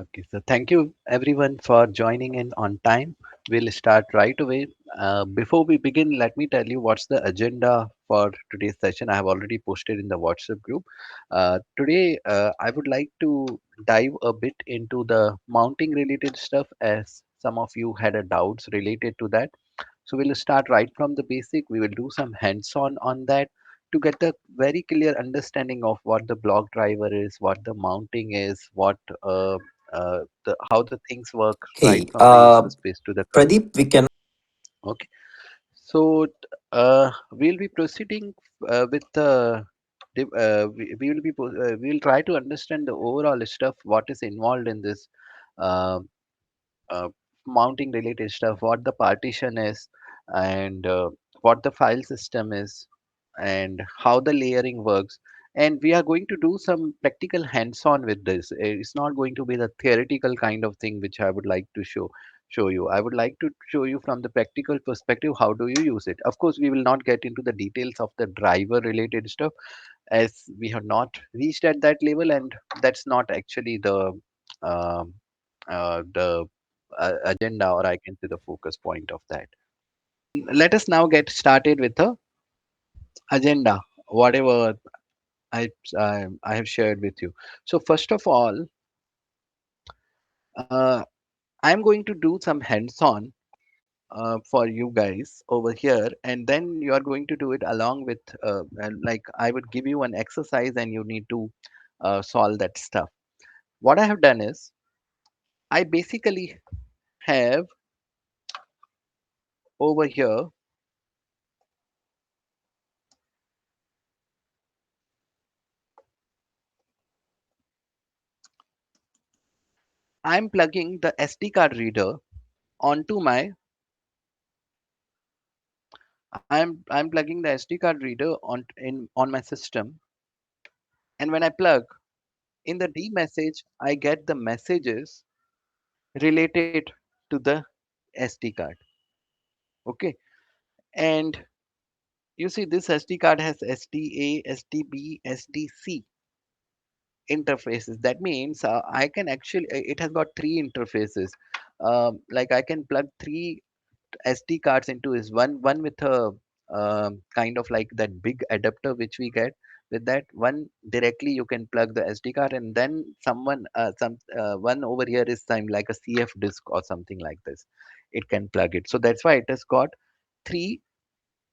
Okay, so thank you everyone for joining in on time. We'll start right away. Before we begin, let me tell you what's the agenda for today's session. I have already posted in the WhatsApp group. Today, I would like to dive a bit into the mounting related stuff as some of you had a doubts related to that. So we'll start right from the basic. We will do some hands-on on that to get a very clear understanding of what the block driver is, what the mounting is, what how the things work right Hey, from the user space to the customer. Pradeep, we can. Okay, so we'll be proceeding with the we will be we will try to understand the overall stuff what is involved in this uh, uh, mounting related stuff, what the partition is, and what the file system is, and how the layering works. And we are going to do some practical hands-on with this. It's not going to be the theoretical kind of thing which I would like to show you. I would like to show you from the practical perspective how do you use it. Of course, we will not get into the details of the driver related stuff as we have not reached at that level, and that's not actually um, the agenda, or I can say the focus point of that. Let us now get started with the agenda, whatever I have shared with you. So first of all, uh, I'm going to do some hands-on for you guys over here, and then you are going to do it along with like I would give you an exercise, and you need to solve that stuff. What I have done is I basically have over here, I'm plugging the SD card reader onto my I'm plugging the SD card reader on my system, and when I plug in the D message, I get the messages related to the SD card. Okay, and you see this SD card has SDA, SDB, SDC interfaces. That means I can actually it has got three interfaces. Like I can plug three SD cards into is one with a kind of like that big adapter which we get. With that one directly you can plug the SD card, and then some one over here is time like a CF disk or something like this. It can plug it. So that's why it has got three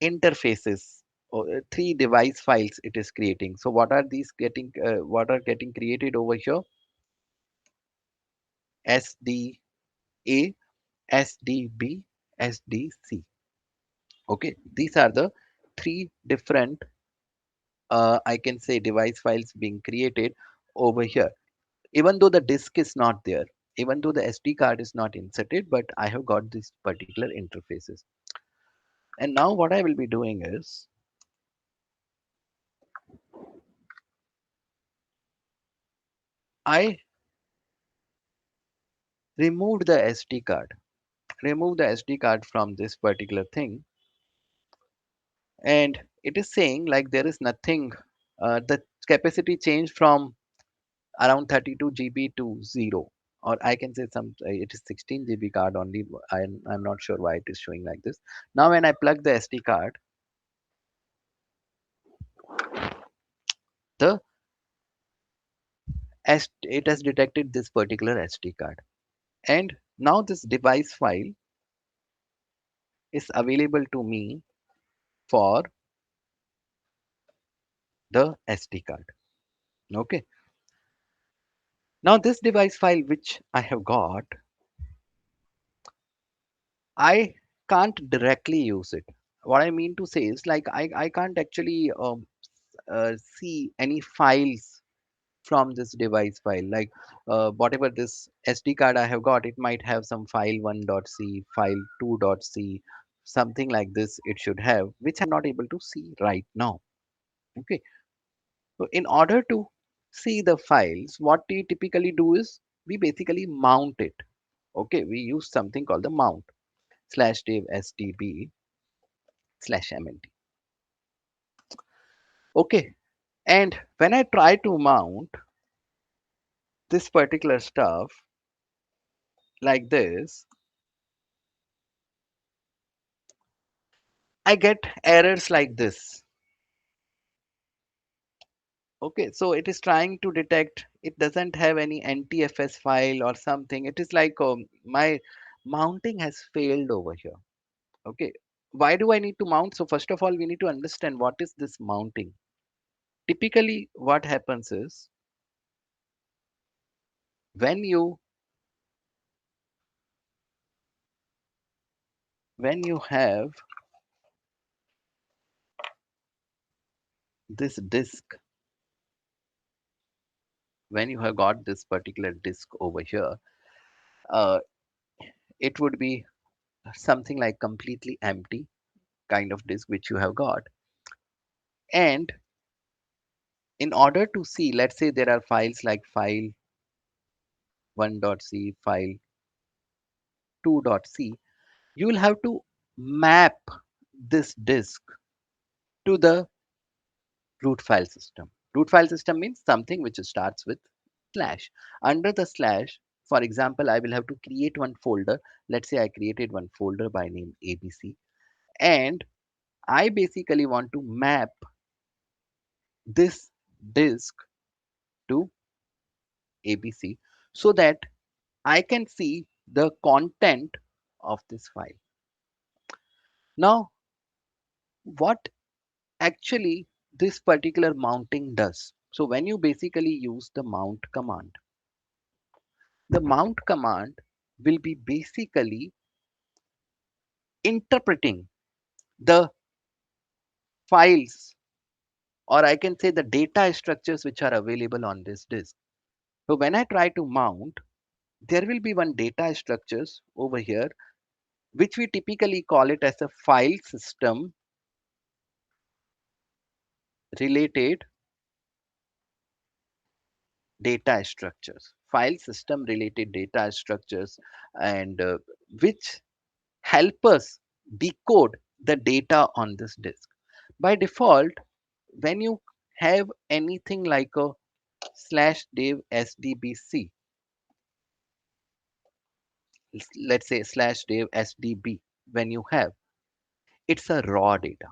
interfaces or three device files it is creating. So what are these getting? What are getting created over here? SDA, SDB, SDC. Okay, these are the three different, I can say, device files being created over here. Even though the disk is not there, even though the SD card is not inserted, but I have got these particular interfaces. And now what I will be doing is I removed the SD card, remove the SD card from this particular thing, and it is saying like there is nothing. The capacity changed from around 32 GB to 0, or I can say it is 16 GB card only. I'm not sure why it is showing like this. Now when I plug the SD card, the it has detected this particular SD card, and now this device file is available to me for the SD card. Okay, now this device file which I have got, I can't directly use it. What I mean to say is like I can't actually see any files from this device file. Like whatever this SD card I have got, it might have some file 1.c, file 2.c, something like this it should have, which I'm not able to see right now. Okay, so in order to see the files, what we typically do is we basically mount it. Okay, we use something called the mount slash dev sdb slash mnt. Okay, and when I try to mount this particular stuff, like this, I get errors like this. Okay, so it is trying to detect it doesn't have any NTFS file or something. It is like my mounting has failed over here. Okay, why do I need to mount? So first of all, we need to understand what is this mounting. Typically, what happens is when you when you have this disk, when you have got this particular disk over here, uh, it would be something like completely empty kind of disk which you have got. And in order to see, let's say there are files like file 1.c, file 2.c, you will have to map this disk to the root file system. Root file system means something which starts with slash. Under the slash, for example, I will have to create one folder. Let's say I created one folder by name ABC, and I basically want to map this disk to ABC so that I can see the content of this file. Now, what actually this particular mounting does? So when you basically use the mount command, the mount command will be basically interpreting the files, or I can say the data structures which are available on this disk. So when I try to mount, there will be one data structures over here, which we typically call it as a file system related data structures, file system related data structures, and which help us decode the data on this disk. By default, when you have anything like a slash dev sdbc, let's say slash dev sdb, when you have, it's a raw data.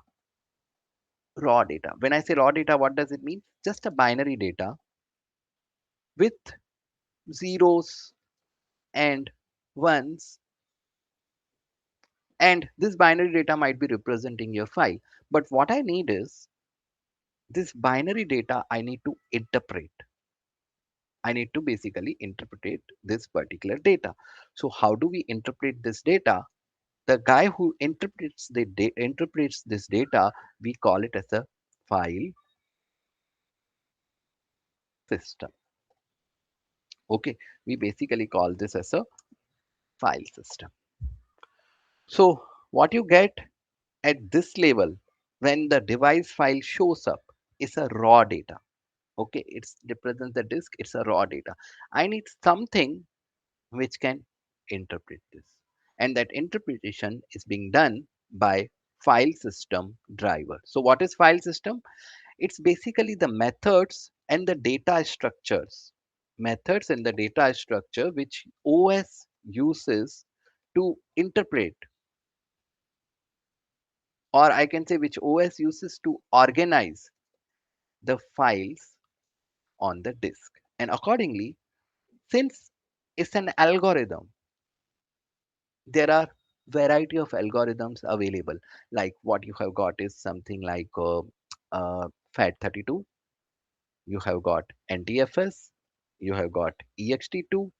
Raw data. When I say raw data, what does it mean? Just a binary data with zeros and ones, and this binary data might be representing your file. But what I need is this binary data I need to interpret. I need to basically interpret this particular data. So how do we interpret this data? The guy who interprets this data, we call it as a file system. Okay, we basically call this as a file system. So what you get at this level when the device file shows up is a raw data. Okay, it represents the disk, it's a raw data. I need something which can interpret this, and that interpretation is being done by file system driver. So what is file system? It's basically the methods and the data structures, methods and the data structure which OS uses to interpret, or I can say which OS uses to organize the files on the disk. And accordingly, since it's an algorithm, there are variety of algorithms available. Like what you have got is something like FAT32, you have got NTFS, you have got EXT2,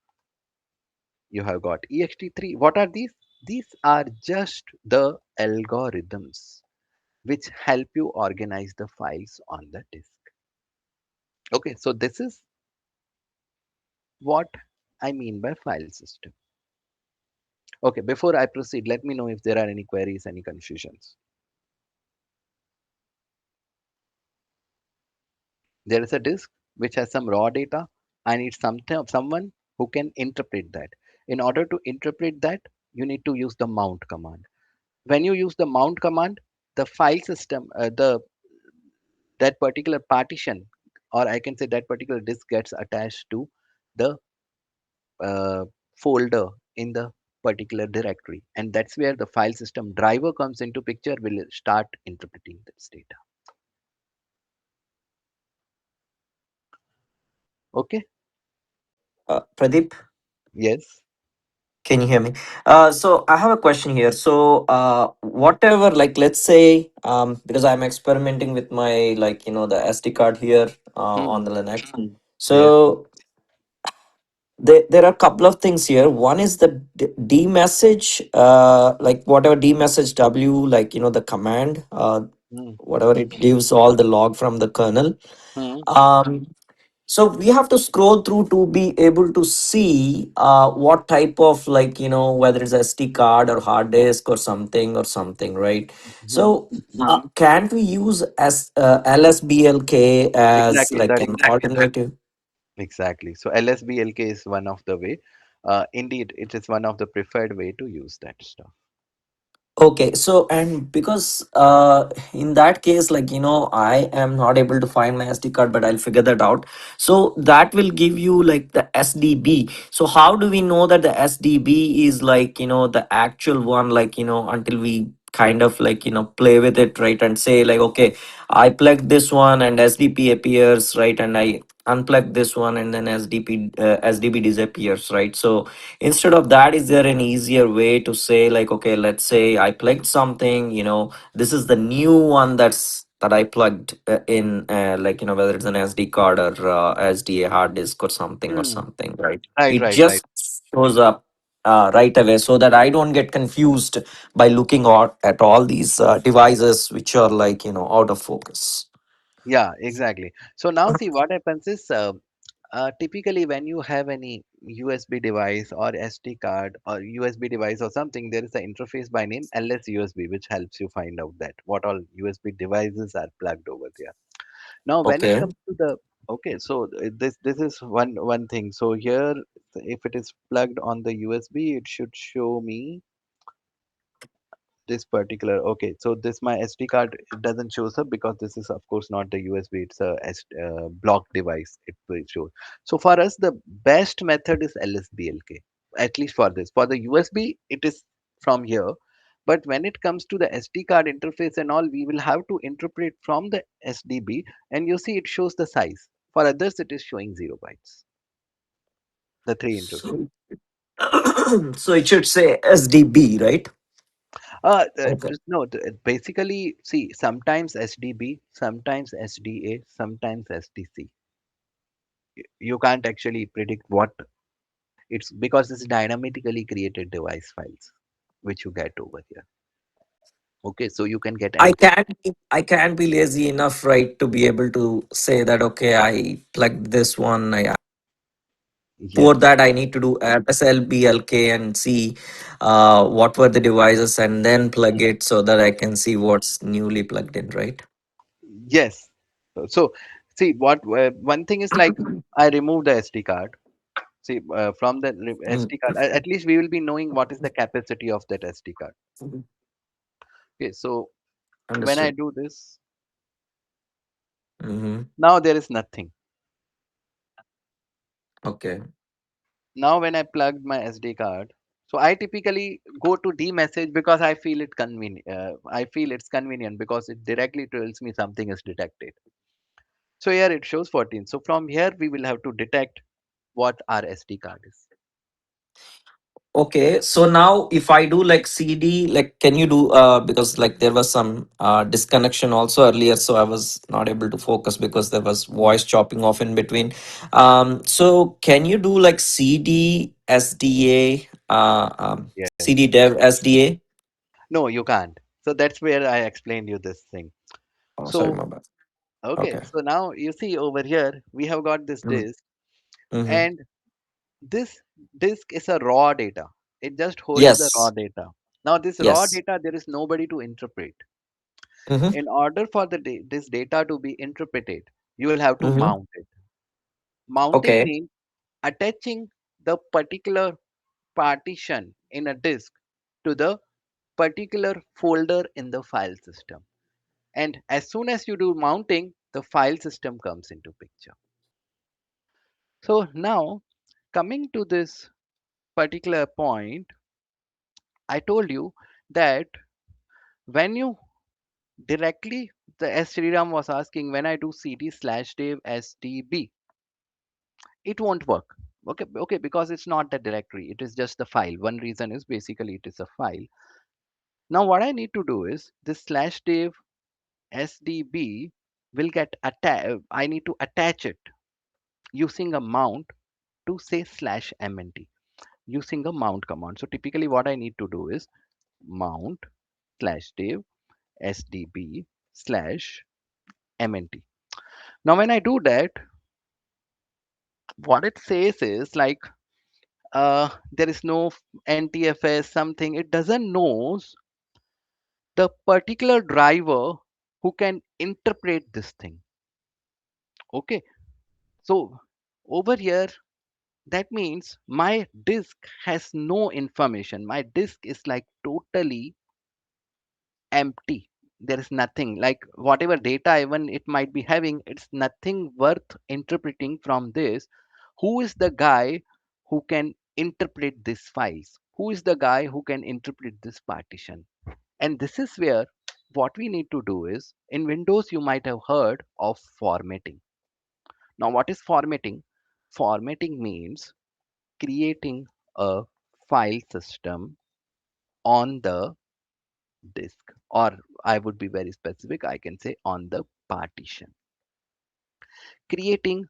you have got EXT3. What are these? These are just the algorithms which help you organize the files on the disk. Okay, so this is what I mean by file system. Okay, before I proceed, let me know if there are any queries, any confusions. There is a disk which has some raw data. I need someone who can interpret that. In order to interpret that, you need to use the mount command. When you use the mount command, the file system, the that particular partition, or I can say that particular disk gets attached to the uh, folder in the particular directory, and that's where the file system driver comes into picture, will start interpreting this data. Okay. Pradeep, Yes. can you hear me? So I have a question here. So whatever, like, let's say, because I'm experimenting with my, like, the SD card here on Hmm. the Linux. Yes. So there are a couple of things here. One is the d message, like whatever d message w, like the command, Hmm. whatever it gives all the log from the kernel. Hmm. Um, so we have to scroll through to be able to see what type of, like, whether it's SD card or hard disk or something, right? Hmm. So can't we use as lsblk as Exactly. like That an alternative? exactly. So LSBLK is one of the way. Indeed, it is one of the preferred way to use that stuff. Okay, so and because in that case, like, I am not able to find my SD card, but I'll figure that out. So that will give you like the SDB. So how do we know that the SDB is like, the actual one, like, until we kind of like, play with it, right? And say like, okay, I plugged this one and SDP appears, right? And I unplug this one and then SDB disappears, right? So instead of that, is there an easier way to say like, okay, let's say I plugged something, this is the new one that I plugged in, like, whether it's an SD card or SDA hard disk or Hmm. something, right? Right, It right, right. just shows up right away, so that I don't get confused by looking at all these devices which are like, out of focus. Yeah, exactly. So now see what happens is typically when you have any USB device or SD card or USB device or something, there is an interface by name LS USB, which helps you find out that what all USB devices are plugged over there. Now, when it Okay. comes to the okay, so this is one thing. So here, if it is plugged on the USB, it should show me this particular. Okay, so this my SD card, it doesn't show up because this is of course not the USB, it's a block device, it will show. So for us the best method is LSBLK, at least for this. For the USB it is from here, but when it comes to the SD card interface and all, we will have to interpret from the SDB, and you see it shows the size. For others it is showing 0 bytes, the three interface. So so it should say SDB, right? Okay. No, basically, see, sometimes SDB, sometimes SDA, sometimes SDC. You can't actually predict what it's because it's dynamically created device files which you get over here. Okay, so you can get anything. I can't be lazy enough, right, to be able to say that, okay, I plugged this one. For Yes, that I need to do SLBLK and see what were the devices and then plug it so that I can see what's newly plugged in, right? yes. So, see, what one thing is like I remove the SD card. See, from the Mm, SD card, at least we will be knowing what is the capacity of that SD card. mhm. Okay, so when I Understood. do this, Hmm. now there is nothing. Okay. Now when I plugged my SD card, so I typically go to D-message because I feel it convenient. I feel it's convenient because it directly tells me something is detected. So here it shows 14. So from here we will have to detect what our SD card is. Okay, so now if I do like CD, like, can you do because like there was some disconnection also earlier, so I was not able to focus because there was voice chopping off in between. So can you do like CD SDA, Yes. CD dev SDA? No, you can't. So that's where I explained you this thing. Oh, sorry, So my bad. okay, Okay. so now you see over here we have got this disk, Mm-hmm. and this disk is a raw data. It just holds the raw Yes. data. Now this raw Yes. data there is nobody to interpret. Mm-hmm. In order for this data to be interpreted, you will have to Mm-hmm. mount it. Mounting Okay. means attaching the particular partition in a disk to the particular folder in the file system. And as soon as you do mounting, the file system comes into picture. So now coming to this, particular point, I told you that when you directly, the S Sriram was asking, when I do cd slash dev sdb, it won't work. Okay, because it's not the directory, it is just the file. One reason is basically it is a file. Now what I need to do is this slash dev sdb will get attached. I need to attach it using a mount to say slash mnt, using a mount command. So typically what I need to do is mount slash dev sdb slash mnt. Now when I do that, what it says is like, there is no ntfs something. It doesn't knows the particular driver who can interpret this thing. Okay, so over here, that means my disk has no information. My disk is like totally empty. There is nothing, like whatever data even it might be having, it's nothing worth interpreting from this. Who is the guy who can interpret these files? Who is the guy who can interpret this partition? And this is where what we need to do is, in Windows you might have heard of formatting. Now what is formatting? Formatting means creating a file system on the disk, or I would be very specific, I can say on the partition. Creating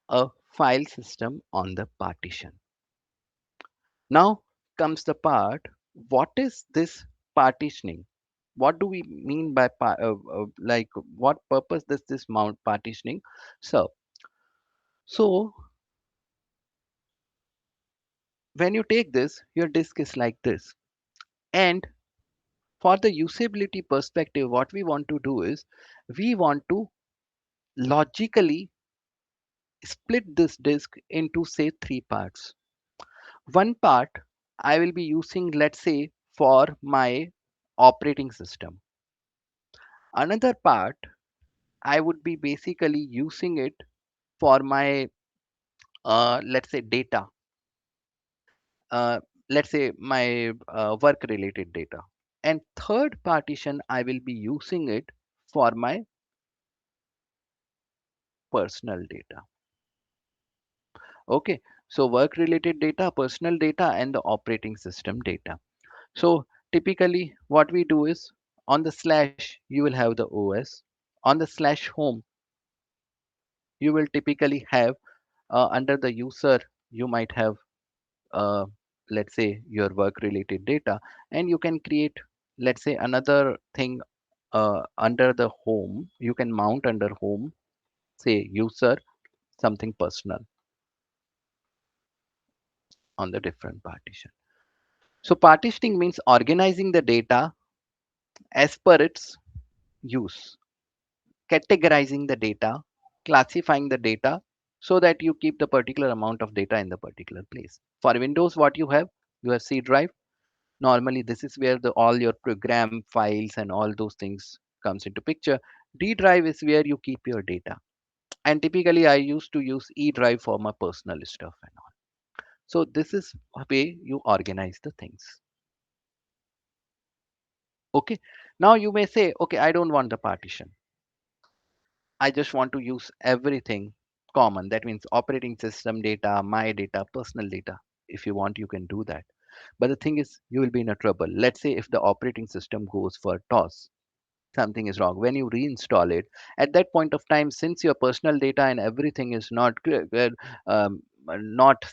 a file system on the partition. Now comes the part, what is this partitioning? What do we mean by like what purpose does this mount partitioning serve? So when you take this, your disk is like this. And for the usability perspective, what we want to do is we want to logically split this disk into say three parts. One part I will be using, let's say, for my operating system. Another part I would be basically using it for my let's say data, uh, let's say my work related data. And third partition I will be using it for my personal data. Okay, so work related data, personal data, and the operating system data. So typically what we do is, on the slash you will have the OS, on the slash home you will typically have, under the user you might have, uh, let's say your work related data, and you can create, let's say, another thing under the home. You can mount under home, say user, something personal on the different partition. So partitioning means organizing the data as per its use, categorizing the data, classifying the data, so that you keep the particular amount of data in the particular place. For Windows, what you have? You have C drive. Normally, this is where the all your program files and all those things comes into picture. D drive is where you keep your data. And typically, I used to use E drive for my personal stuff and all. So this is a way you organize the things. Okay. Now you may say, okay, I don't want the partition. I just want to use everything common. That means operating system data, my data, personal data. If you want, you can do that. But the thing is, you will be in a trouble. Let's say if the operating system goes for toss, something is wrong. When you reinstall it, at that point of time, since your personal data and everything is not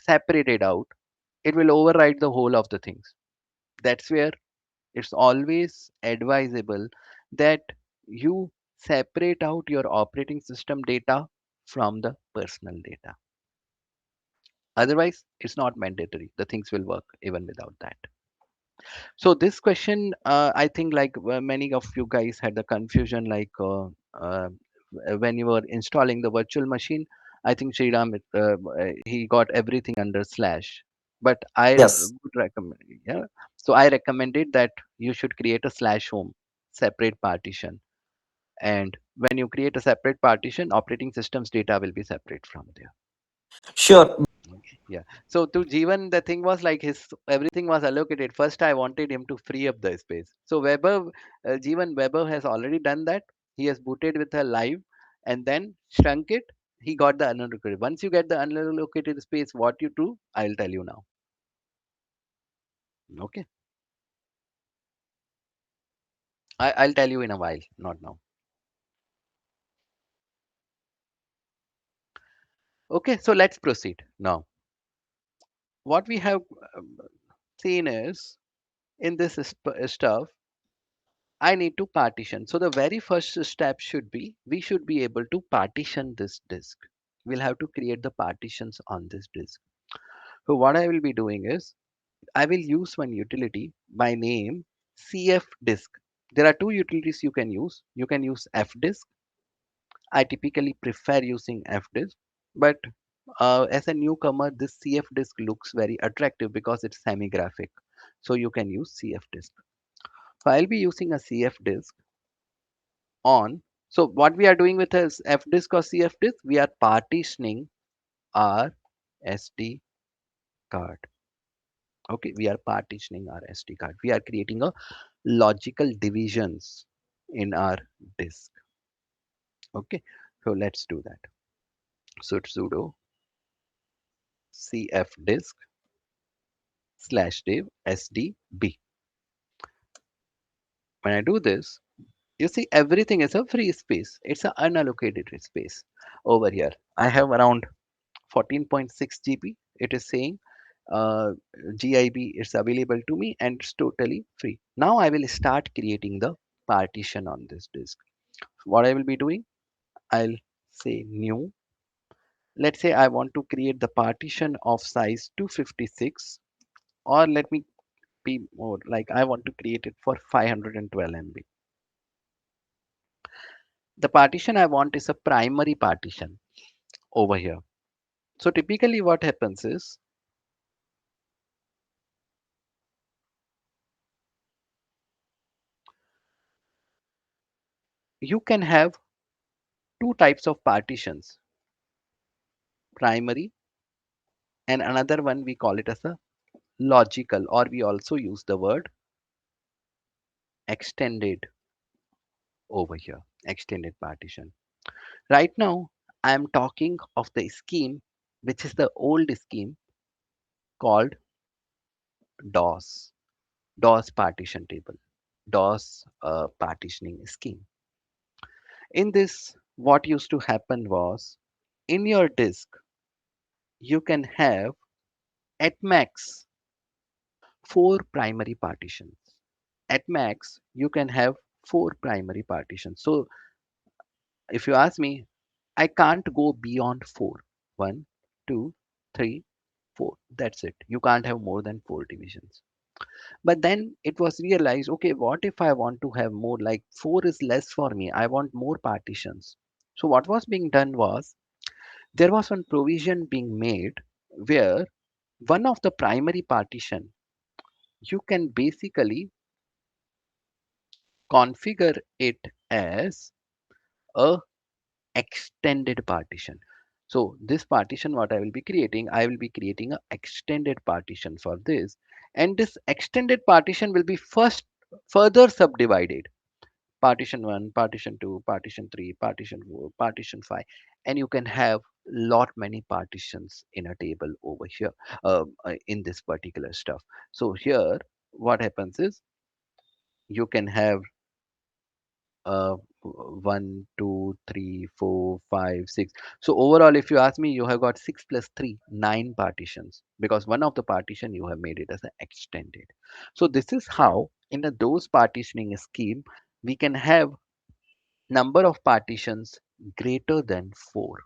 separated out, it will override the whole of the things. That's where it's always advisable that you separate out your operating system data from the personal data. Otherwise, it's not mandatory. The things will work even without that. So this question, I think like many of you guys had the confusion, like when you were installing the virtual machine, I think Sriram, he got everything under slash. But I Yes. would recommend, yeah. So I recommended that you should create a slash home, separate partition. And when you create a separate partition, operating systems data will be separate from there. Sure. Okay. Yeah. So to Jeevan, the thing was like his everything was allocated. First, I wanted him to free up the space. So Jeevan Weber has already done that. He has booted with a live and then shrunk it. He got the unallocated. Once you get the unallocated space, what you do, I'll tell you now. Okay. I'll tell you in a while, not now. Okay. So let's proceed now. What we have um, seen is in this stuff I need to partition. So the very first step should be we should be able to partition this disk. We'll have to create the partitions on this disk. So what I will be doing is I will use one utility by name cfdisk. There are two utilities you can use. You can use fdisk. I typically prefer using fdisk, but as a newcomer, this cfdisk looks very attractive because it's semi-graphic. So you can use cfdisk. So I'll be using a cfdisk on. So what we are doing with this fdisk or cfdisk, we are partitioning our SD card. Okay, we are partitioning our SD card. We are creating a logical divisions in our disk. Okay, so let's do that. So sudo cfdisk /div sdb. When I do this, you see everything is a free space. It's an unallocated space over here. I have around 14.6 GB. It is saying uh, GIB is available to me and it's totally free. Now I will start creating the partition on this disk. What I will be doing, I'll say new. Let's say I want to create the partition of size 256, or let me be more like I want to create it for 512 MB. The partition I want is a primary partition over here. So typically what happens is you can have two types of partitions, primary and another one we call it as a logical, or we also use the word extended over here, extended partition. Right now I am talking of the scheme which is the old scheme called dos partition table, dos partitioning scheme. In this, what used to happen was in your disk you can have at max four primary partitions. At max you can have four primary partitions. So if you ask me, I can't go beyond four. One, two, three, four. That's it. You can't have more than four divisions. But then it was realized, okay, what if I want to have more? Like four is less for me. I want more partitions. So what was being done was there was one provision being made where one of the primary partition you can basically configure it as a extended partition. So this partition what I will be creating, I will be creating a extended partition for this, and this extended partition will be first further subdivided. Partition 1, partition 2, partition 3, partition 4, partition 5, and you can have lot many partitions in a table over here in this particular stuff. So here what happens is you can have uh, 1, 2, 3, 4, 5, 6. So overall, if you ask me, you have got 6 plus 3, 9 partitions because one of the partition you have made it as an extended. So this is how in a those partitioning scheme we can have number of partitions greater than 4.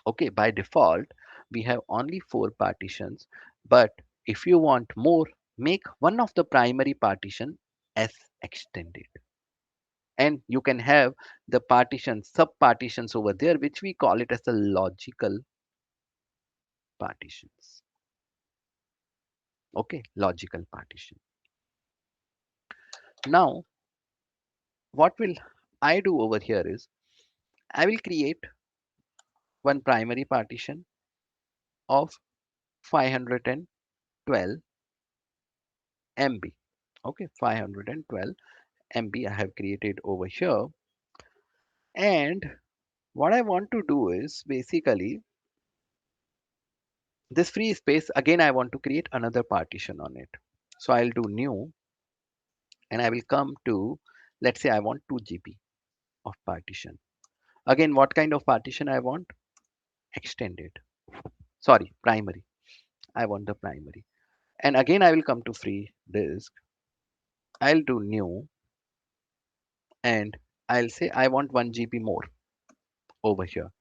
Okay, by default we have only 4 partitions, but if you want more, make one of the primary partition as extended, and you can have the partitions sub partitions over there which we call it as the logical partitions. Okay, logical partition. Now what will I do over here is I will create one primary partition of 512 MB. Okay, 512 MB I have created over here. And what I want to do is basically this free space again, I want to create another partition on it. So I'll do new and I will come to, let's say I want 2 GB of partition. Again, what kind of partition I want? Extended. Sorry, primary. I want the primary. And again, I will come to free disk. I'll do new and I'll say I want 1 GB more over here.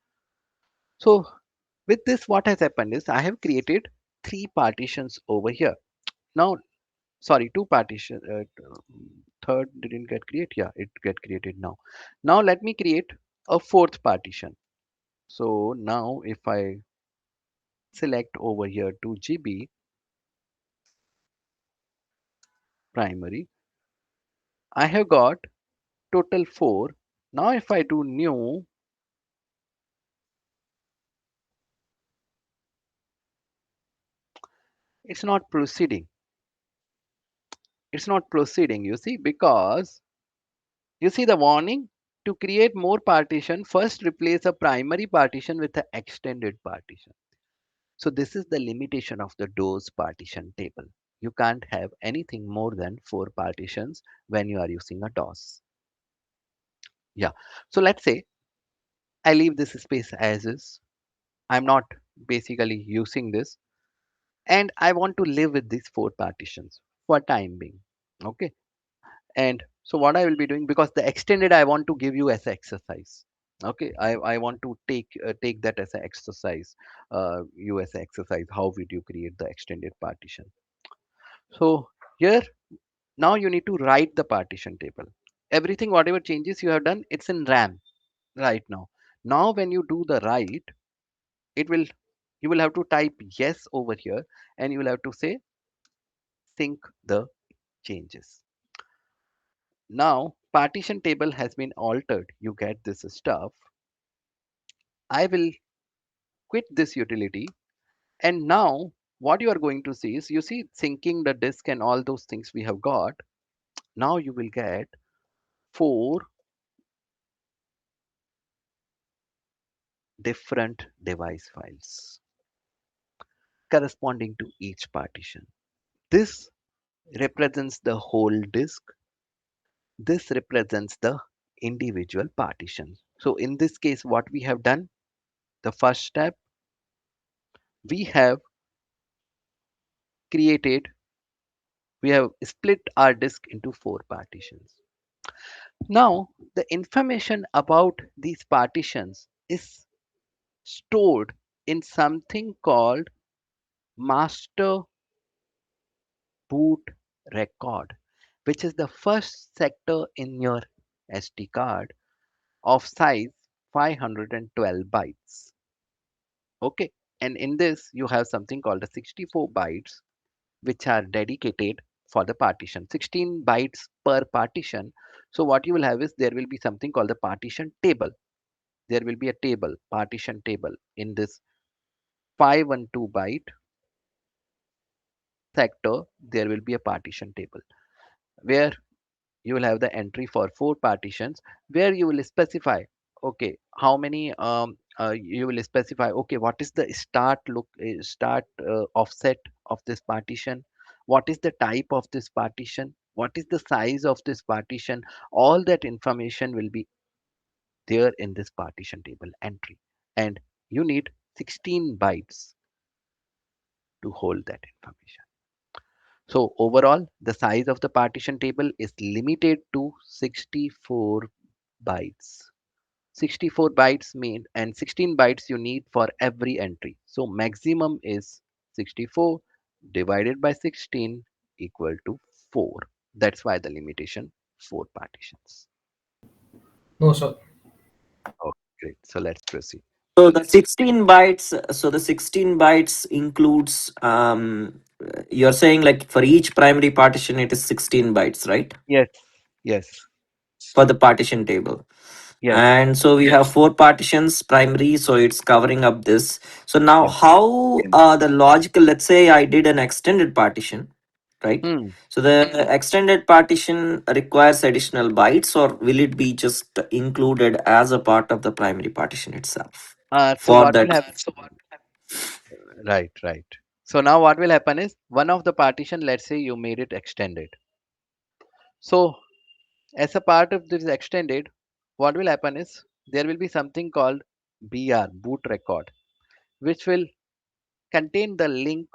So with this, what has happened is I have created 3 partitions over here. Now, sorry, 2 partition. Third didn't get created. Yeah, it get created now. Now let me create a fourth partition. So now if I select over here 2 GB primary, I have got total 4. Now if I do new, it's not proceeding. It's not proceeding, you see, because you see the warning to create more partition, first replace a primary partition with an extended partition. So this is the limitation of the DOS partition table. You can't have anything more than 4 partitions when you are using a DOS. Yeah. So let's say I leave this space as is. I'm not basically using this and I want to live with these 4 partitions for time being. Okay. And so what I will be doing, because the extended I want to give you as an exercise. Okay, I want to take that as an exercise, you as an exercise. How would you create the extended partition? So here now you need to write the partition table. Everything whatever changes you have done, it's in RAM right now. Now when you do the write, it will you will have to type yes over here and you will have to say sync the changes. Now partition table has been altered. You get this stuff. I will quit this utility and now what you are going to see is you see syncing the disk and all those things we have got. Now you will get 4 different device files corresponding to each partition. This represents the whole disk. This represents the individual partitions. So in this case, what we have done, the first step, we have created, we have split our disk into 4 partitions. Now, the information about these partitions is stored in something called master boot record, which is the first sector in your SD card of size 512 bytes. Okay, and in this you have something called the 64 bytes, which are dedicated for the partition. 16 bytes per partition. So what you will have is there will be something called the partition table. There will be a table, partition table in this 512 byte sector. There will be a partition table where you will have the entry for 4 partitions where you will specify okay how many you will specify okay what is the start offset of this partition, what is the type of this partition, what is the size of this partition. All that information will be there in this partition table entry and you need 16 bytes to hold that information. So overall, the size of the partition table is limited to 64 bytes. 64 bytes mean and 16 bytes you need for every entry. So maximum is 64 divided by 16 equal to 4. That's why the limitation 4 partitions. No, sir. Okay, great. So let's proceed. So the 16 bytes includes you're saying like for each primary partition it is 16 bytes, right? Yes, yes. For the partition table. Yes. And so we have four partitions primary, so it's covering up this. So now Yes. how the logical, let's say I did an extended partition, right? Hmm. So the extended partition requires additional bytes, or will it be just included as a part of the primary partition itself So for what will that? happen? Right, right. So now what will happen is one of the partition, let's say you made it extended. So as a part of this extended, what will happen is there will be something called BR, boot record, which will contain the link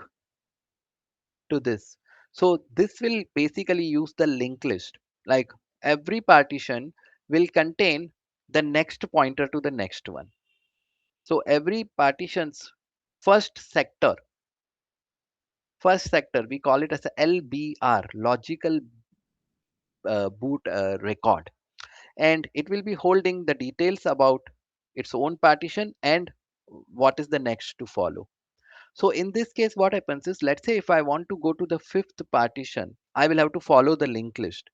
to this. So this will basically use the linked list. Like every partition will contain the next pointer to the next one. So every partition's first sector, first sector, we call it as a LBR, logical boot record, and it will be holding the details about its own partition and what is the next to follow. So in this case, what happens is, let's say if I want to go to the fifth partition, I will have to follow the linked list.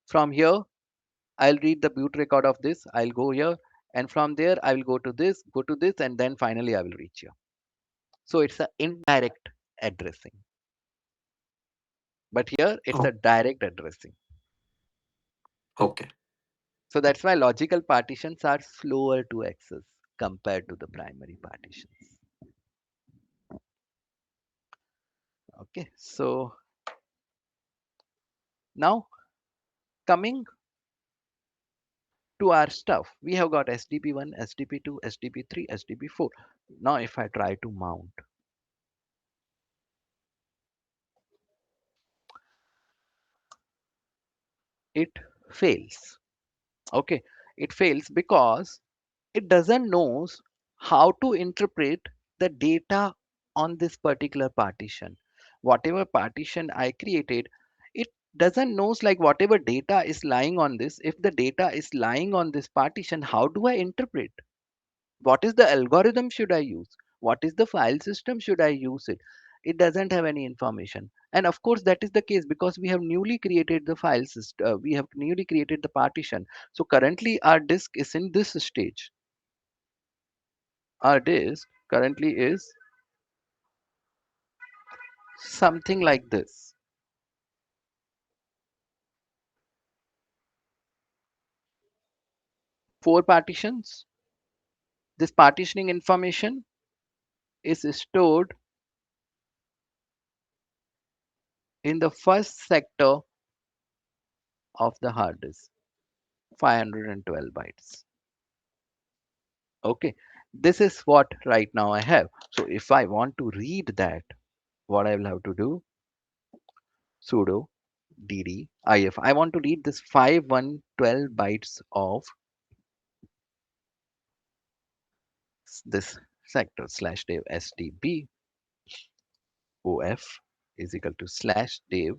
From here, I'll read the boot record of this. I'll go here, and from there, I will go to this, and then finally I will reach here. So it's an indirect addressing, but here it's a Oh, direct addressing. okay. So that's why logical partitions are slower to access compared to the primary partitions. Okay, so now coming to our stuff, we have got SDP1, SDP2, SDP3, SDP4. Now if I try to mount, it fails. Okay, it fails because it doesn't knows how to interpret the data on this particular partition. Whatever partition I created, it doesn't knows like whatever data is lying on this. If the data is lying on this partition, how do I interpret? What is the algorithm should I use? What is the file system should I use it? It doesn't have any information. And of course that is the case because we have newly created the file system, we have newly created the partition. So currently our disk is in this stage. Our disk currently is something like this. Four partitions. This partitioning information is stored in the first sector of the hard disk, 512 bytes. Okay, this is what right now I have. So if I want to read that, what I will have to do, sudo dd if I want to read this 5112 bytes of this sector slash dev sdb of is equal to slash dev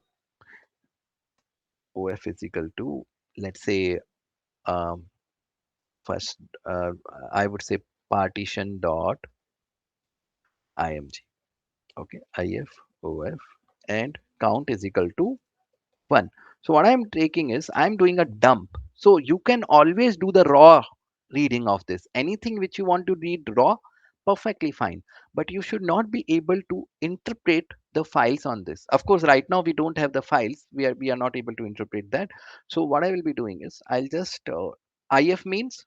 of is equal to, let's say, um, first uh, I would say partition dot img. Okay, if of and count is equal to 1. So what I'm taking is I'm doing a dump. So you can always do the raw reading of this. Anything which you want to read raw, perfectly fine. But you should not be able to interpret the files on this. Of course, right now we don't have the files. We are not able to interpret that. So what I will be doing is I'll just if means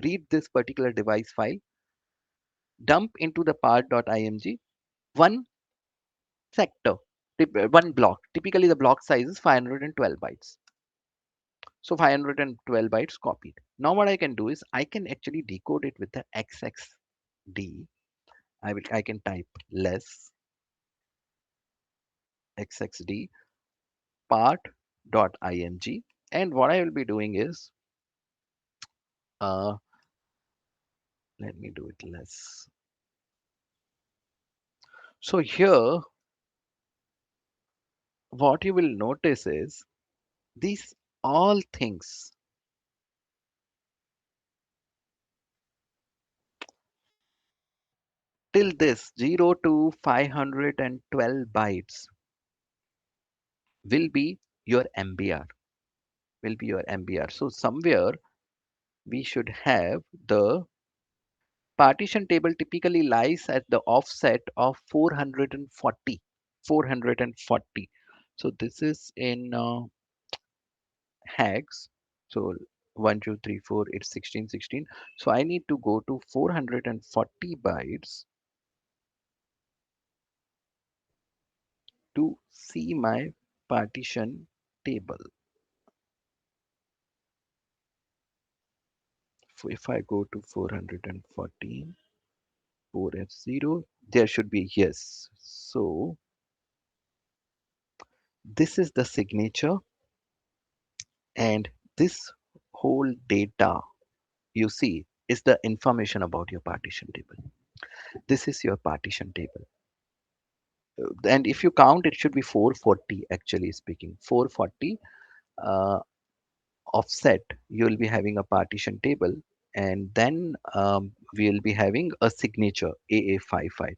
read this particular device file, dump into the part.img one sector, one block. Typically the block size is 512 bytes. So 512 bytes copied. Now what I can do is I can actually decode it with the XXD. I can type less XXD part.img, and what I will be doing is uh, let me do it less. So here what you will notice is these all things till this 0 to 512 bytes will be your MBR, will be your MBR. So somewhere we should have the partition table typically lies at the offset of 440. 440. So this is in hex. So 1, 2, 3, 4, it's 16, 16. So I need to go to 440 bytes to see my partition table. So if I go to 414, 4F0, there should be yes. So this is the signature, and this whole data you see is the information about your partition table. This is your partition table. And if you count, it should be 440 actually speaking. 440 uh, offset, you will be having a partition table, and then we'll be having a signature AA55.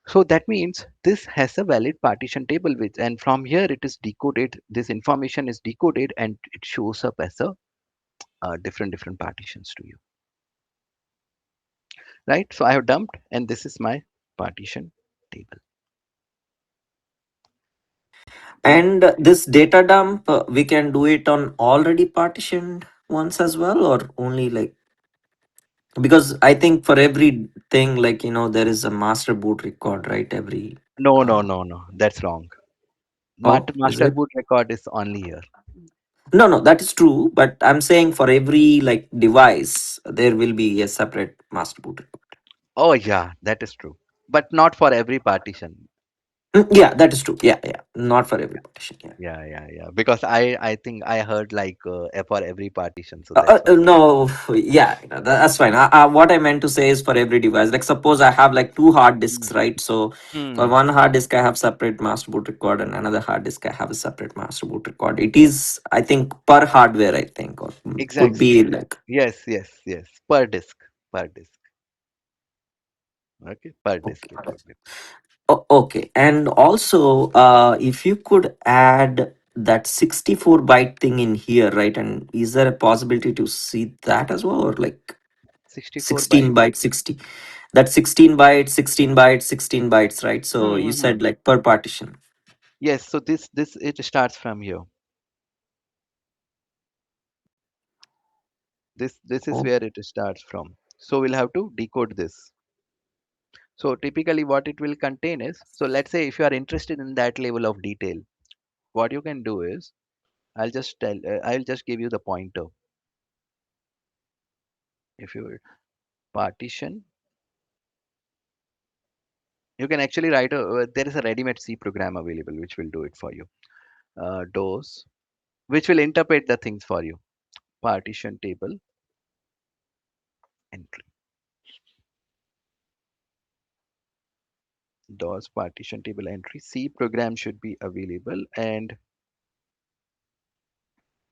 So that means this has a valid partition table with, and from here it is decoded. This information is decoded and it shows up as a different partitions to you, right? So I have dumped, and this is my partition table. Now, And this data dump, we can do it on already partitioned ones as well, or only like, because I think for every thing, like, there is a master boot record, right? Every, no, no, uh, no, no, that's wrong. oh, is Master it? boot record is only here. No, no, that is true. But I'm saying for every like device, there will be a separate master boot record. Oh yeah, that is true, but not for every partition. Yeah, that is true. Yeah, yeah. Not for every partition. Yeah. Yeah, yeah, yeah. Because I think I heard like for every partition, so that's why. No, yeah, that's fine. What I meant to say is for every device. Like, suppose I have like two hard disks, Mm. right? So for Hmm. one hard disk, I have separate master boot record, and another hard disk, I have a separate master boot record. It is, I think, per hardware. I think, or could Exactly. be like, Yes, yes, yes. Per disk. Per disk. Okay. Per disk okay. it will be. Okay, and also, if you could add that 64-byte thing in here, right? And is there a possibility to see that as well, or like 64 16 bytes. byte 60? That 16 bytes, 16 bytes, 16 bytes, right? So you Mm-hmm. said like per partition. Yes. So this it starts from here. This is Oh, where it starts from. So we'll have to decode this. So typically what it will contain is, so let's say if you are interested in that level of detail, what you can do is I'll just give you the pointer. If you partition, you can actually write there is a ready-made C program available which will do it for you. DOS, which will interpret the things for you. Partition table entry. DOS partition table entry. C program should be available, and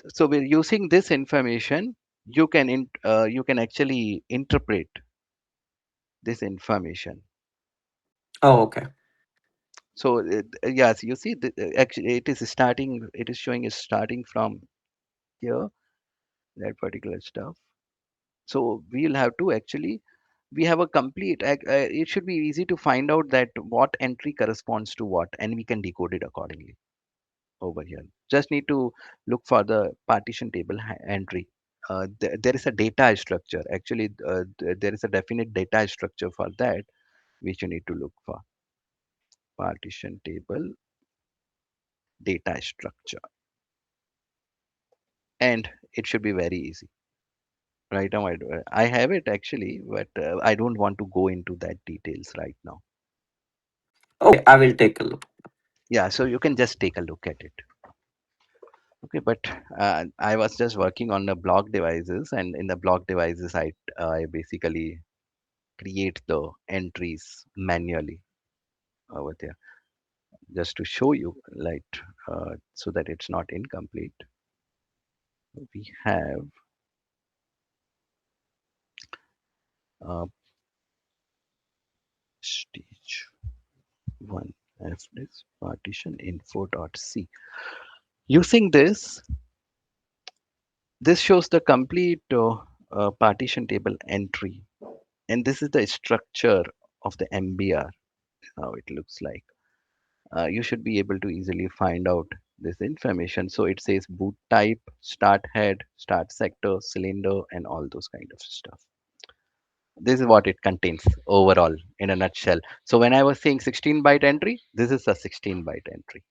so we're using this information. You can actually interpret this information. oh, okay. So yes, you see, actually it is starting. It is showing is starting from here, that particular stuff. So we'll have to actually, we have a complete it should be easy to find out that what entry corresponds to what, and we can decode it accordingly over here. Just need to look for the partition table entry. There is a data structure actually. There is a definite data structure for that which you need to look for. Partition table data structure, and it should be very easy. Right now I have it actually, but I don't want to go into that details right now. Okay, I will take a look. Yeah, so you can just take a look at it. Okay, but I was just working on the block devices, and in the block devices, I basically create the entries manually over there, just to show you, like, so that it's not incomplete. We have uh, stage one fdisk partition info.c. Using this, This shows the complete partition table entry, and this is the structure of the MBR, how it looks like. You should be able to easily find out this information. So it says boot type, start head, start sector, cylinder, and all those kind of stuff. This is what it contains overall in a nutshell. So when I was saying 16 byte entry, this is a 16 byte entry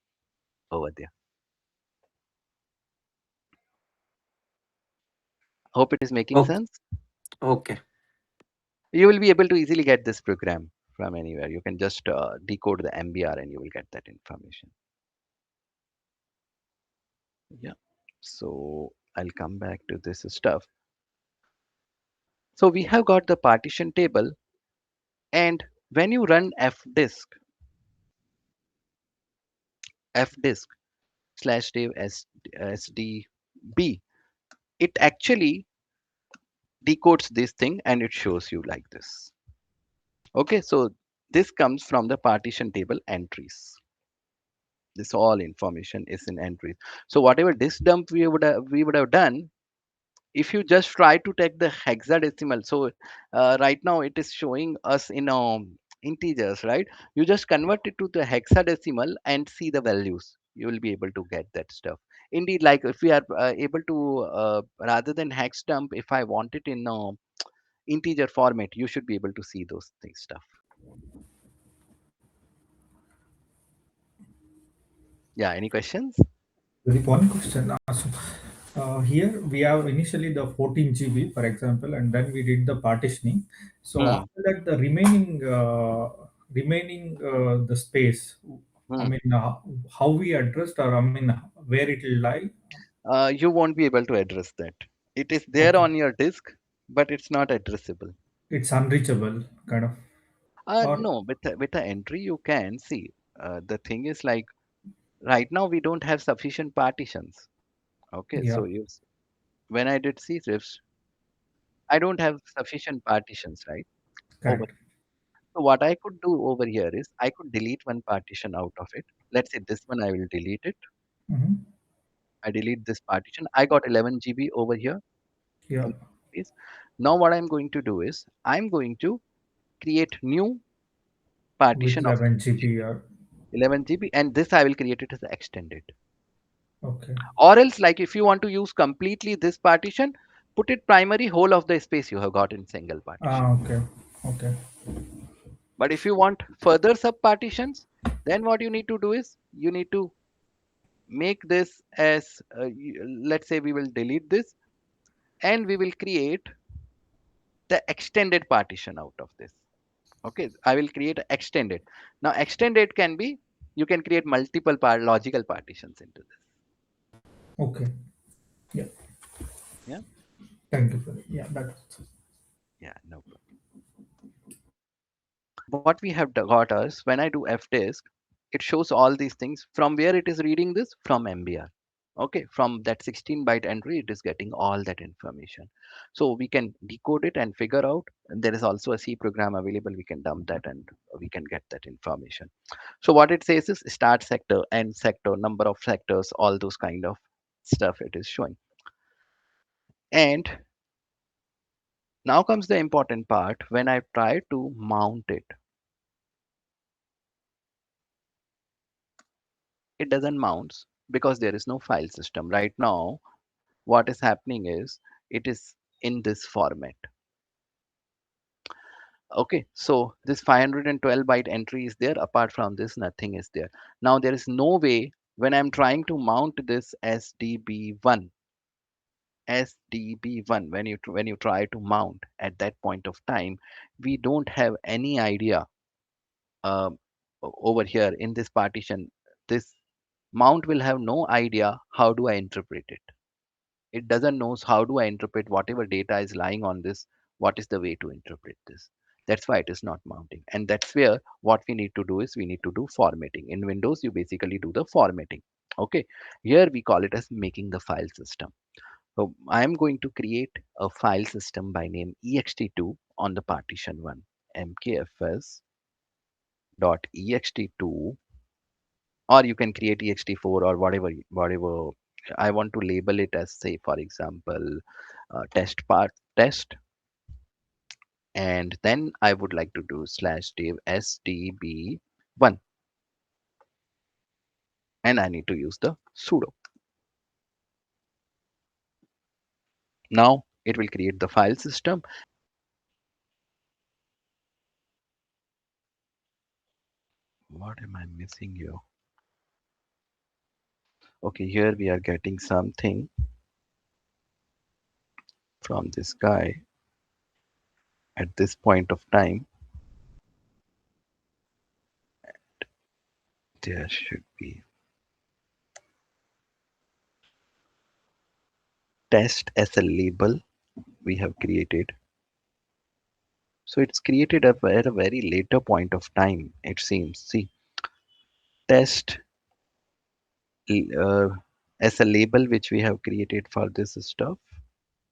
over there. Hope it is making Okay. sense. Okay. You will be able to easily get this program from anywhere. You can just decode the MBR and you will get that information. Yeah. So I'll come back to this stuff. So we have got the partition table, and when you run fdisk slash dev sdb, it actually decodes this thing and it shows you like this. Okay, so this comes from the partition table entries. This all information is in entries. So whatever this dump we would have done, if you just try to take the hexadecimal, so right now it is showing us in integers, right? You just convert it to the hexadecimal and see the values. You will be able to get that stuff. Indeed, like if we are able to rather than hex dump, if I want it in integer format, you should be able to see those things stuff. Yeah, any questions? Very one question. Here we have initially the 14 GB, for example, and then we did the partitioning. So Hmm. after that, the remaining the space. I Hmm. mean, how we addressed, or I mean, where it will lie. You won't be able to address that. It is there Okay, on your disk, but it's not addressable. it's unreachable, kind of. Or No, with the entry you can see. The thing is like right now we don't have sufficient partitions. Okay, yeah, so when I did C drifts, I don't have sufficient partitions, right? Over. correct. So what I could do over here is I could delete one partition out of it. Let's say this one I will delete it. Hmm. I delete this partition. I got 11 GB over here. Yeah, 11 GBs. Now what I'm going to do is I'm going to create new with partition of 11 GB. Or 11 GB, and this I will create it as extended. okay. Or else, like if you want to use completely this partition, put it primary whole of the space you have got in single partition. Okay, okay, But if you want further sub partitions, then what you need to do is you need to make this as let's say we will delete this and we will create the extended partition out of this. Okay, I will create a extended. Now extended can be, you can create multiple logical partitions into this. okay. Yeah, Yeah, thank you for it. Yeah, that's yeah, no problem. What we have got is when I do fdisk, it shows all these things from where it is reading this from MBR. Okay, from that 16 byte entry, it is getting all that information. So we can decode it and figure out. And there is also a C program available. We can dump that and we can get that information. So what it says is start sector, end sector, number of sectors, all those kind of stuff it is showing. And now comes the important part when I try to mount it. It doesn't mount because there is no file system right now. What is happening is it is in this format. Okay, so this 512 byte entry is there. Apart from this, nothing is there. Now there is no way when I'm trying to mount this sdb1 when you try to mount at that point of time, we don't have any idea. um, Over here in this partition, this mount will have no idea how do I interpret it. It doesn't knows how do I interpret whatever data is lying on this. What is the way to interpret this? That's why it is not mounting, and that's where what we need to do is we need to do formatting. In Windows you basically do the formatting. Okay, here we call it as making the file system. So I am going to create a file system by name ext2 on the partition one, mkfs.ext2, or you can create ext4 or whatever I want to label it as, say, for example, test part test, and then I would like to do slash div sdb1, and I need to use the sudo. Now it will create the file system. What am I missing here? Okay, here we are getting something from this guy at this point of time. There should be test as a label we have created. So it's created at a very later point of time, it seems. See, test uh, as a label which we have created for this stuff.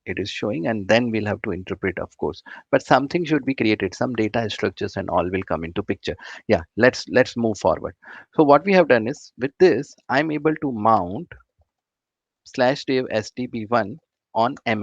It is showing, and then we'll have to interpret, of course. But something should be created. Some data structures and all will come into picture. Yeah, let's move forward. So what we have done is with this, I'm able to mount slash div sdb1 on